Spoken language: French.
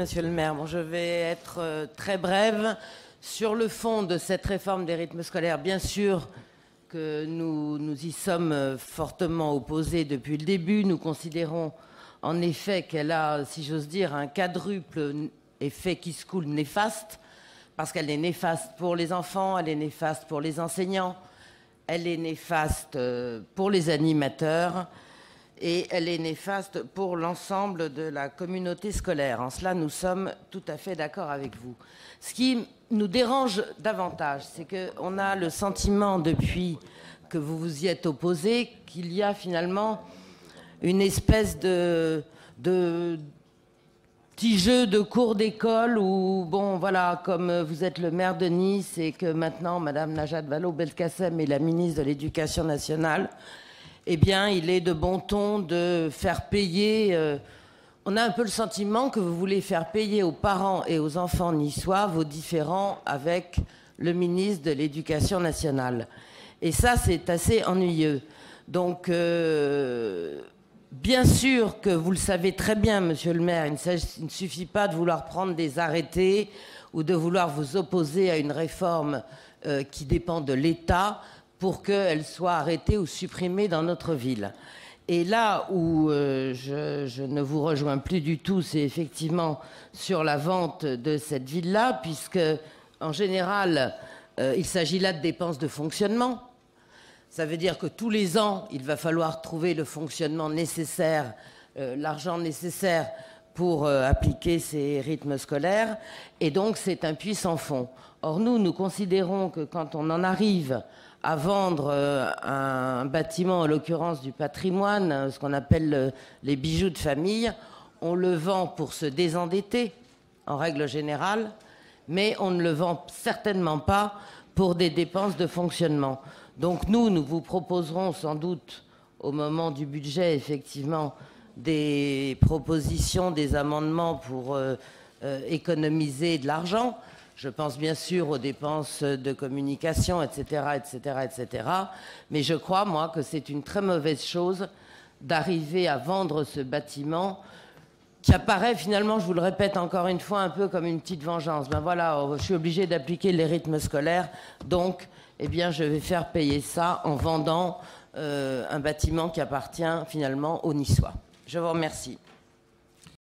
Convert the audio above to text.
Monsieur le maire. Bon, je vais être très brève. Sur le fond de cette réforme des rythmes scolaires, bien sûr que nous y sommes fortement opposés depuis le début. Nous considérons en effet qu'elle a, si j'ose dire, un quadruple effet qui se coule néfaste, parce qu'elle est néfaste pour les enfants, elle est néfaste pour les enseignants, elle est néfaste pour les animateurs, et elle est néfaste pour l'ensemble de la communauté scolaire. En cela, nous sommes tout à fait d'accord avec vous. Ce qui nous dérange davantage, c'est qu'on a le sentiment, depuis que vous vous y êtes opposé, qu'il y a finalement une espèce de petit jeu de cours d'école où, bon, voilà, comme vous êtes le maire de Nice et que maintenant, Madame Najat Vallaud-Belkacem est la ministre de l'Éducation nationale, eh bien, il est de bon ton de faire payer... on a un peu le sentiment que vous voulez faire payer aux parents et aux enfants niçois vos différends avec le ministre de l'Éducation nationale. Et ça, c'est assez ennuyeux. Donc, bien sûr que vous le savez très bien, monsieur le maire, il ne suffit pas de vouloir prendre des arrêtés ou de vouloir vous opposer à une réforme qui dépend de l'État pour qu'elle soit arrêtée ou supprimée dans notre ville. Et là où je ne vous rejoins plus du tout, c'est effectivement sur la vente de cette ville-là, puisque, en général, il s'agit là de dépenses de fonctionnement. Ça veut dire que tous les ans, il va falloir trouver le fonctionnement nécessaire, l'argent nécessaire pour appliquer ces rythmes scolaires. Et donc, c'est un puits sans fond. Or, nous considérons que quand on en arrive à vendre un bâtiment, en l'occurrence du patrimoine, ce qu'on appelle les bijoux de famille, on le vend pour se désendetter, en règle générale, mais on ne le vend certainement pas pour des dépenses de fonctionnement. Donc nous vous proposerons sans doute, au moment du budget, effectivement, des propositions, des amendements pour économiser de l'argent. Je pense bien sûr aux dépenses de communication, etc., etc., etc. Mais je crois, moi, que c'est une très mauvaise chose d'arriver à vendre ce bâtiment qui apparaît finalement, je vous le répète encore une fois, un peu comme une petite vengeance. Ben voilà, je suis obligée d'appliquer les rythmes scolaires, donc eh bien, je vais faire payer ça en vendant un bâtiment qui appartient finalement aux Niçois. Je vous remercie.